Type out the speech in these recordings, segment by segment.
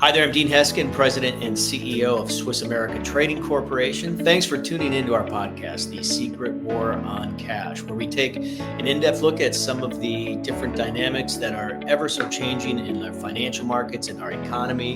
Hi there, I'm Dean Heskin, President and CEO of Swiss American Trading Corporation. Thanks for tuning into our podcast, The Secret War on Cash, where we take an in-depth look at some of the different dynamics that are ever so changing in the financial markets and our economy.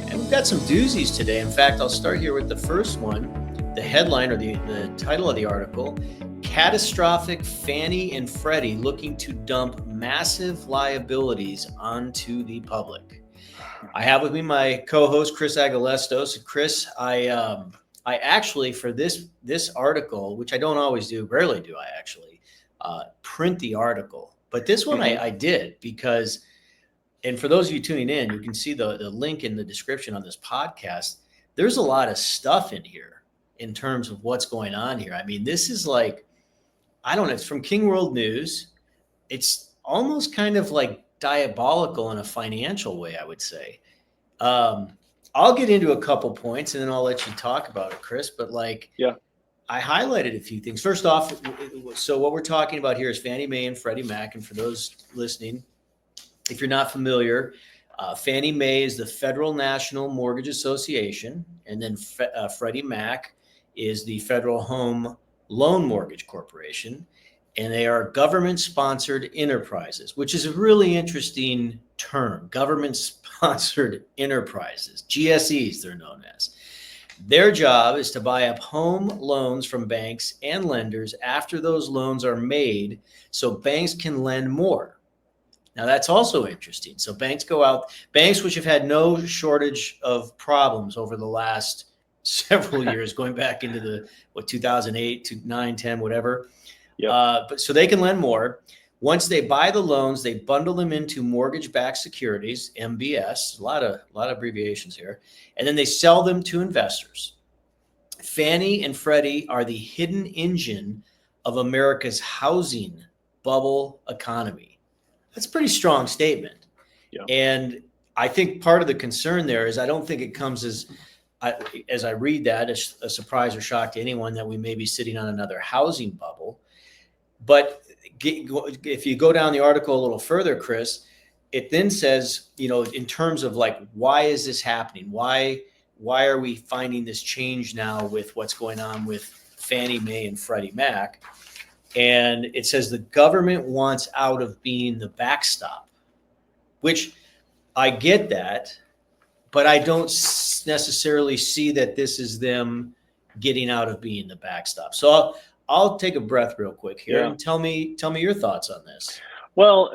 And we've got some doozies today. In fact, I'll start here with the first one, the headline or the title of the article, Catastrophic Fannie and Freddie Looking to Dump Massive Liabilities Onto the Public. I have with me my co-host, Chris Agelastos. Chris, I actually, for this article, which I don't always do, rarely do I actually print the article. But this one I did because, and for those of you tuning in, you can see the link in the description on this podcast. There's a lot of stuff in here in terms of what's going on here. I mean, this is like, I don't know, it's from King World News. It's almost kind of like diabolical in a financial way, I would say. I'll get into a couple points and then I'll let you talk about it, Chris. But I highlighted a few things. First off, so what we're talking about here is Fannie Mae and Freddie Mac. And for those listening, if you're not familiar, Fannie Mae is the Federal National Mortgage Association, and then Freddie Mac is the Federal Home Loan Mortgage Corporation. And they are government-sponsored enterprises, which is a really interesting term, government-sponsored enterprises, GSEs they're known as. Their job is to buy up home loans from banks and lenders after those loans are made so banks can lend more. Now, that's also interesting. So banks which have had no shortage of problems over the last several years, going back into the 2008 to 9, 10, whatever. Yep. But so they can lend more. Once they buy the loans, they bundle them into mortgage-backed securities, MBS, a lot of abbreviations here, and then they sell them to investors. Fannie and Freddie are the hidden engine of America's housing bubble economy. That's a pretty strong statement. Yeah. And I think part of the concern there is I don't think it comes as I read that as a surprise or shock to anyone that we may be sitting on another housing bubble. But if you go down the article a little further, Chris, it then says, in terms of like, why is this happening? Why are we finding this change now with what's going on with Fannie Mae and Freddie Mac? And it says the government wants out of being the backstop, which I get that, but I don't necessarily see that this is them getting out of being the backstop. So I'll take a breath real quick here and tell me your thoughts on this. Well,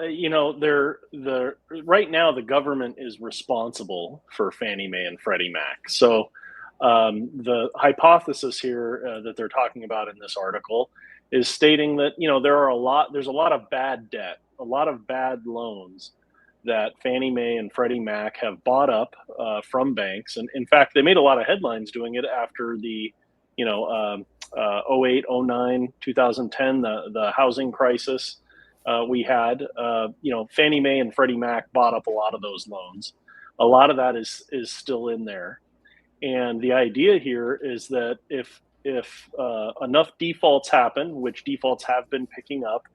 right now the government is responsible for Fannie Mae and Freddie Mac. So the hypothesis here that they're talking about in this article is stating that there's a lot of bad debt, a lot of bad loans that Fannie Mae and Freddie Mac have bought up from banks, and in fact, they made a lot of headlines doing it after the 08, 09, 2010, the housing crisis we had. Fannie Mae and Freddie Mac bought up a lot of those loans. A lot of that is still in there, and the idea here is that if enough defaults happen, which defaults have been picking up,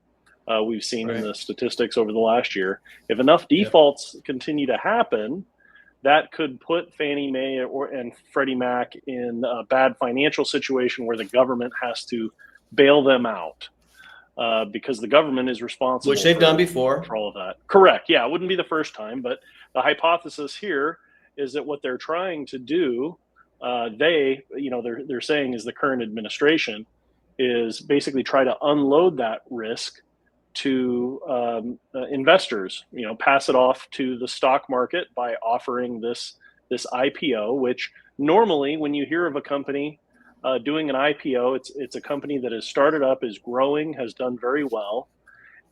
we've seen in the statistics over the last year, if enough defaults continue to happen, that could put Fannie Mae and Freddie Mac in a bad financial situation where the government has to bail them out because the government is responsible. Which they've done before. For all of that. Correct. Yeah, it wouldn't be the first time, but the hypothesis here is that what they're trying to do, they're saying is the current administration is basically try to unload that risk to investors, pass it off to the stock market by offering this IPO, which normally when you hear of a company doing an IPO, it's a company that has started up, is growing, has done very well,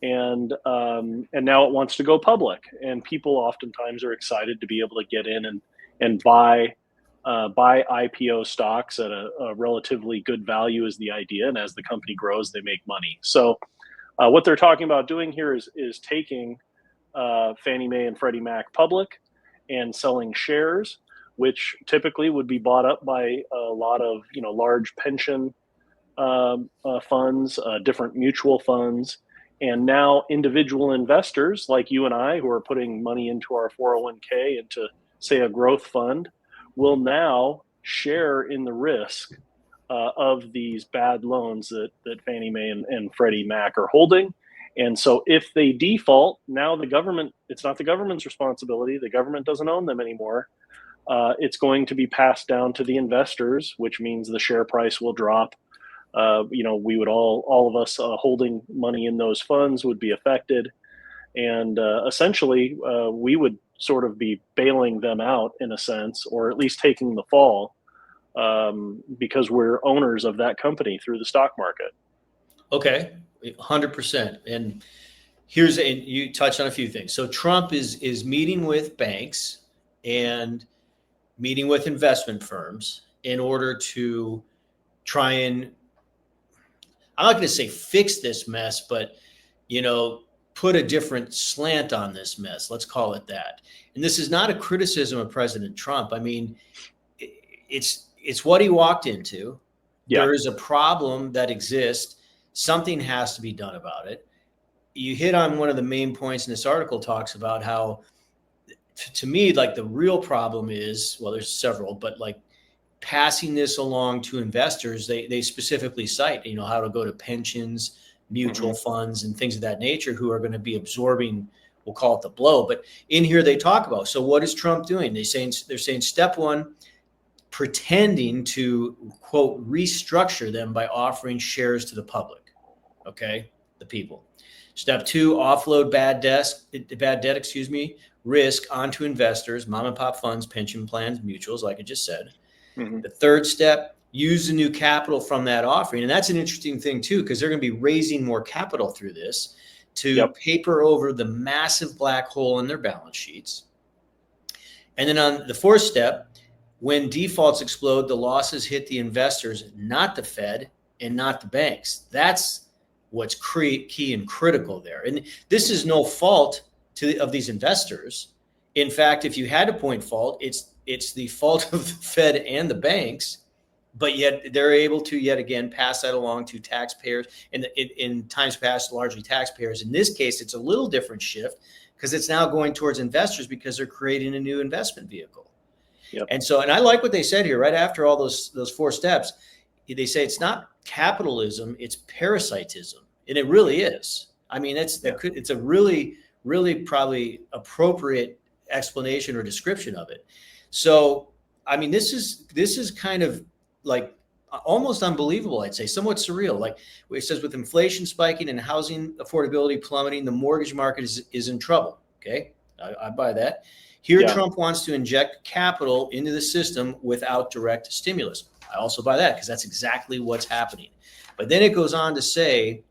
and now it wants to go public. And people oftentimes are excited to be able to get in and buy IPO stocks at a relatively good value is the idea. And as the company grows, they make money. So what they're talking about doing here is taking Fannie Mae and Freddie Mac public and selling shares, which typically would be bought up by a lot of large pension funds, different mutual funds, and now individual investors like you and I who are putting money into our 401k into say a growth fund, will now share in the risk of these bad loans that Fannie Mae and Freddie Mac are holding. And so if they default, now it's not the government's responsibility. The government doesn't own them anymore. It's going to be passed down to the investors, which means the share price will drop. We would all of us holding money in those funds would be affected. And essentially, we would sort of be bailing them out in a sense, or at least taking the fall, because we're owners of that company through the stock market. Okay, 100%. And you touched on a few things. So Trump is meeting with banks and meeting with investment firms in order to try and, I'm not going to say fix this mess, but, put a different slant on this mess. Let's call it that. And this is not a criticism of President Trump. I mean, it's what he walked into. Yeah. There is a problem that exists. Something has to be done about it. You hit on one of the main points in this article, talks about how, to me, like the real problem is, well, there's several, but like passing this along to investors. They specifically cite, how to go to pensions, mutual funds, and things of that nature, who are going to be absorbing, we'll call it the blow. But in here they talk about, so what is Trump doing? They're saying step one, pretending to, quote, restructure them by offering shares to the public. Okay, the people. Step two, offload bad debt, risk onto investors, mom and pop funds, pension plans, mutuals, like I just said. The third step, use the new capital from that offering. And that's an interesting thing too, because they're going to be raising more capital through this to paper over the massive black hole in their balance sheets. And then on the fourth step, when defaults explode, the losses hit the investors, not the Fed and not the banks. That's what's key and critical there. And this is no fault of these investors. In fact, if you had to point fault, it's the fault of the Fed and the banks, but yet they're able to yet again pass that along to taxpayers, and in times past, largely taxpayers. In this case, it's a little different shift because it's now going towards investors because they're creating a new investment vehicle. And I like what they said here right after all those four steps. They say it's not capitalism, it's parasitism. And it really is. I mean, it's a really, really probably appropriate explanation or description of it. So, I mean, this is kind of like almost unbelievable, I'd say, somewhat surreal. Like it says, with inflation spiking and housing affordability plummeting, the mortgage market is in trouble. Okay, I buy that. Here, Trump wants to inject capital into the system without direct stimulus. I also buy that because that's exactly what's happening. But then it goes on to say,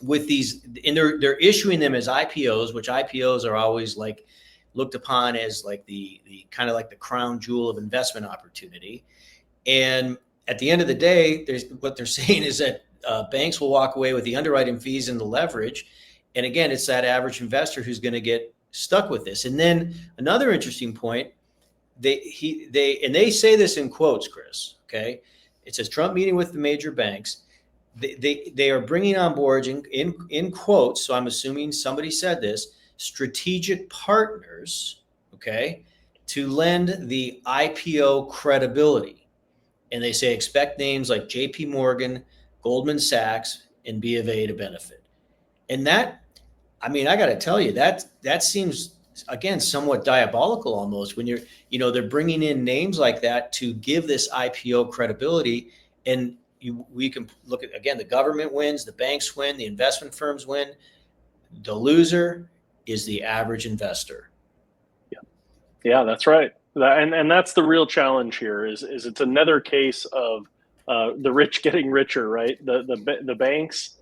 with these, and they're issuing them as IPOs, which IPOs are always like looked upon as like the kind of like the crown jewel of investment opportunity. And at the end of the day, what they're saying is that banks will walk away with the underwriting fees and the leverage. And again, it's that average investor who's going to get stuck with this. And then another interesting point, they say this in quotes, Chris. Okay, it says Trump meeting with the major banks. They are bringing on board in quotes. So I'm assuming somebody said this, strategic partners. Okay, to lend the IPO credibility. And they say expect names like JP Morgan, Goldman Sachs, and B of A to benefit. And that, I mean, I got to tell you, that seems, again, somewhat diabolical almost when they're bringing in names like that to give this IPO credibility. And we can look at, again, the government wins, the banks win, the investment firms win. The loser is the average investor. Yeah, that's right. And that's the real challenge here is it's another case of the rich getting richer, right? The banks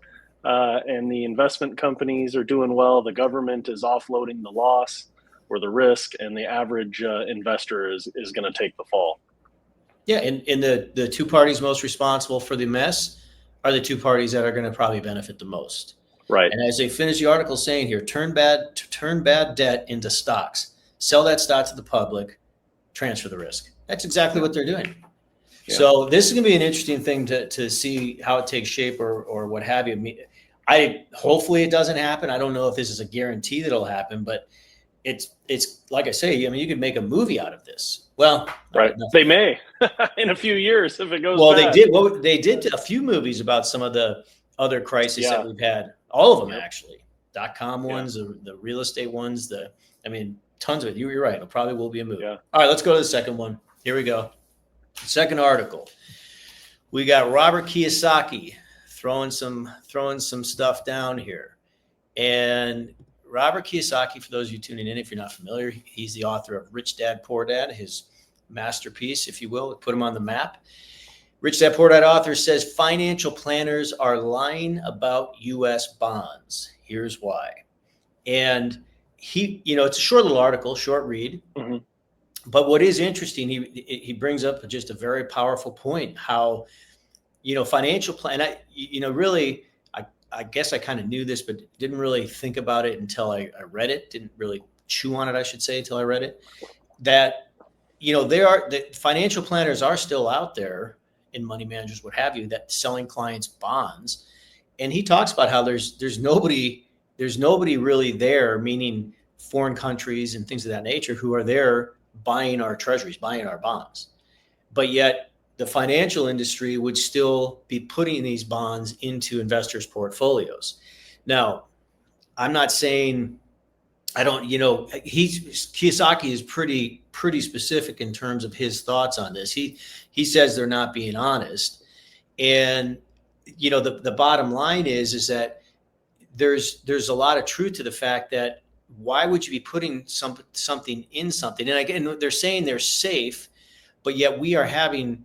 and the investment companies are doing well. The government is offloading the loss or the risk, and the average investor is going to take the fall. Yeah, and the two parties most responsible for the mess are the two parties that are going to probably benefit the most. Right. And as they finish the article saying here, turn bad debt into stocks. Sell that stock to the public, transfer the risk. That's exactly what they're doing. Yeah. So this is going to be an interesting thing to see how it takes shape or what have you. Hopefully it doesn't happen. I don't know if this is a guarantee that it'll happen, but it's like I say, I mean, you could make a movie out of this. Well, right. They may in a few years if it goes well, bad. they did a few movies about some of the other crises that Yeah. we've had. All of them, Yep. actually. .com Yeah. ones, the real estate ones, I mean, tons of it. You're right. It probably will be a movie. Yeah. All right, let's go to the second one. Here we go. Second article. We got Robert Kiyosaki throwing some stuff down here. And Robert Kiyosaki, for those of you tuning in, if you're not familiar, he's the author of Rich Dad, Poor Dad, his masterpiece, if you will, put him on the map. Rich Dad Poor Dad author says financial planners are lying about U.S. bonds. Here's why. And it's a short little article, short read. Mm-hmm. But what is interesting, he brings up just a very powerful point, how, financial plan, I guess I kind of knew this, but didn't really think about it until I read it, didn't really chew on it, I should say, until I read it, that, the financial planners are still out there, in money managers, what have you, that selling clients bonds. And he talks about how there's nobody really there, meaning foreign countries and things of that nature, who are there buying our treasuries, buying our bonds. But yet the financial industry would still be putting these bonds into investors' portfolios. Now, I'm not saying Kiyosaki is pretty specific in terms of his thoughts on this. He says they're not being honest. And, the bottom line is that there's a lot of truth to the fact that why would you be putting something in something? And again, they're saying they're safe, but yet we are having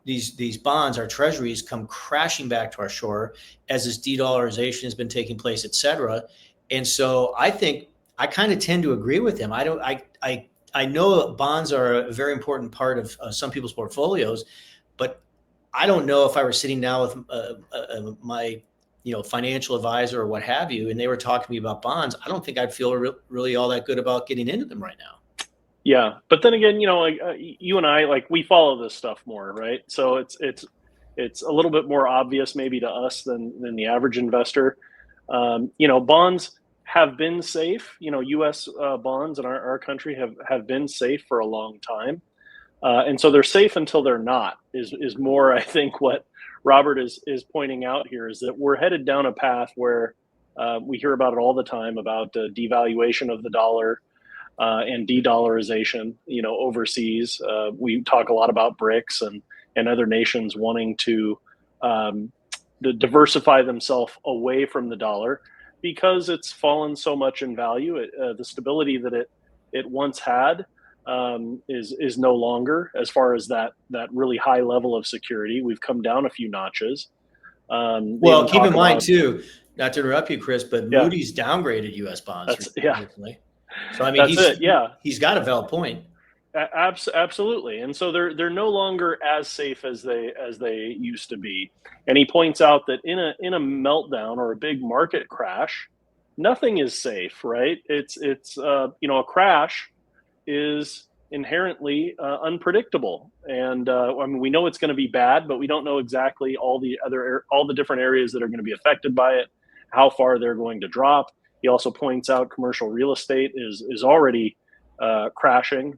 these bonds, our treasuries, come crashing back to our shore as this de-dollarization has been taking place, et cetera. And so I think I kind of tend to agree with him. I know bonds are a very important part of some people's portfolios, but I don't know if I were sitting down with my financial advisor or what have you, and they were talking to me about bonds, I don't think I'd feel really all that good about getting into them right now. Yeah, but then again, you and I, we follow this stuff more, right? So it's a little bit more obvious maybe to us than the average investor. Bonds have been safe. U.S. bonds in our country have been safe for a long time, and so they're safe until they're not. Is more, I think, what Robert is pointing out here, is that we're headed down a path where we hear about it all the time, about devaluation of the dollar. And de-dollarization, overseas. We talk a lot about BRICS and other nations wanting to diversify themselves away from the dollar because it's fallen so much in value. The stability that it once had is no longer, as far as that really high level of security. We've come down a few notches. Well, keep in mind too, not to interrupt you, Chris, but Moody's downgraded U.S. bonds recently. So I mean, he's got a valid point. Absolutely, and so they're no longer as safe as they used to be. And he points out that in a meltdown or a big market crash, nothing is safe, right? It's a crash is inherently unpredictable, and I mean, we know it's going to be bad, but we don't know exactly all the different areas that are going to be affected by it, how far they're going to drop. He also points out commercial real estate is already crashing.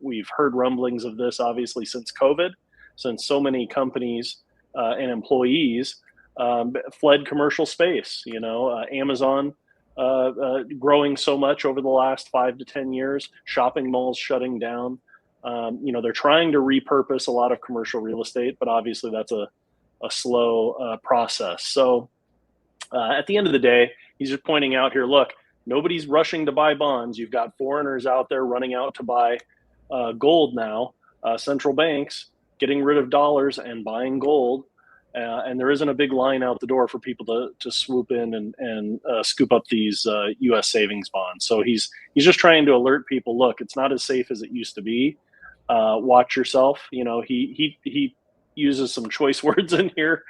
We've heard rumblings of this, obviously, since COVID, since so many companies and employees fled commercial space. Amazon growing so much over the last 5 to 10 years, shopping malls shutting down. They're trying to repurpose a lot of commercial real estate, but obviously that's a slow process. So at the end of the day, he's just pointing out here, look, nobody's rushing to buy bonds. You've got foreigners out there running out to buy gold now, central banks getting rid of dollars and buying gold. And there isn't a big line out the door for people to swoop in and scoop up these U.S. savings bonds. So he's just trying to alert people, look, it's not as safe as it used to be. Watch yourself. He uses some choice words in here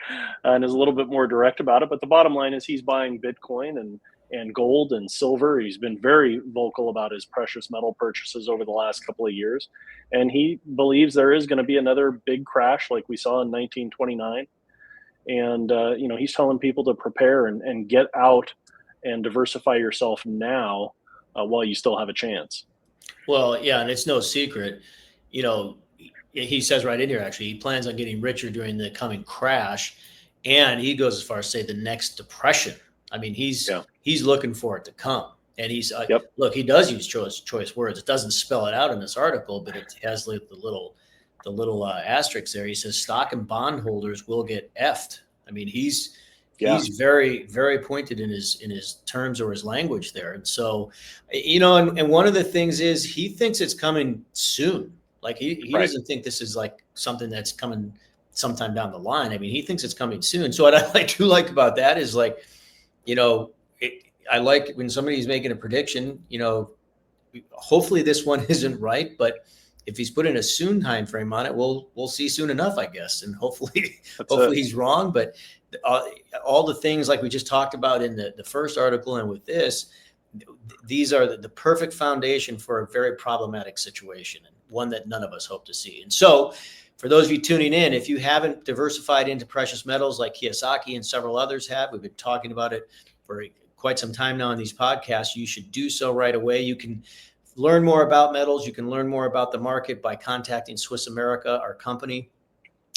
and is a little bit more direct about it. But the bottom line is he's buying Bitcoin and gold and silver. He's been very vocal about his precious metal purchases over the last couple of years. And he believes there is going to be another big crash like we saw in 1929. And, he's telling people to prepare and get out and diversify yourself now while you still have a chance. Well, yeah, and it's no secret, you know, he says right in here, actually, he plans on getting richer during the coming crash. And he goes as far as say the next depression. I mean, he's looking for it to come. And he's look, he does use choice words. It doesn't spell it out in this article, but it has the little asterisk there. He says stock and bond holders will get effed. I mean, he's very, very pointed in his terms or his language there. And so, you know, and one of the things is he thinks it's coming soon. Like he doesn't think this is like something that's coming sometime down the line. I mean, he thinks it's coming soon. So what I do like about that is like, you know, I like when somebody's making a prediction, you know, hopefully this one isn't right, but if he's putting a soon time frame on it, we'll see soon enough, I guess. And hopefully he's wrong. But all the things like we just talked about in the first article and with this, these are the perfect foundation for a very problematic situation and one that none of us hope to see. And so for those of you tuning in, if you haven't diversified into precious metals like Kiyosaki and several others have, we've been talking about it for quite some time now on these podcasts, you should do so right away. You can learn more about metals. You can learn more about the market by contacting Swiss America, our company.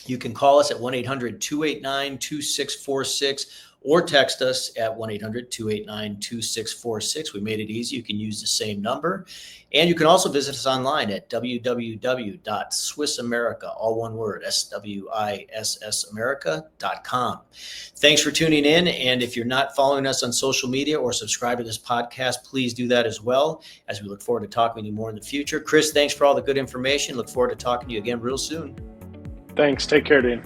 You can call us at 1-800-289-2646 or text us at 1-800-289-2646. We made it easy. You can use the same number. And you can also visit us online at www.swissamerica, all one word, SWISSamerica.com. Thanks for tuning in. And if you're not following us on social media or subscribe to this podcast, please do that as well, as we look forward to talking to you more in the future. Chris, thanks for all the good information. Look forward to talking to you again real soon. Thanks. Take care, Dean.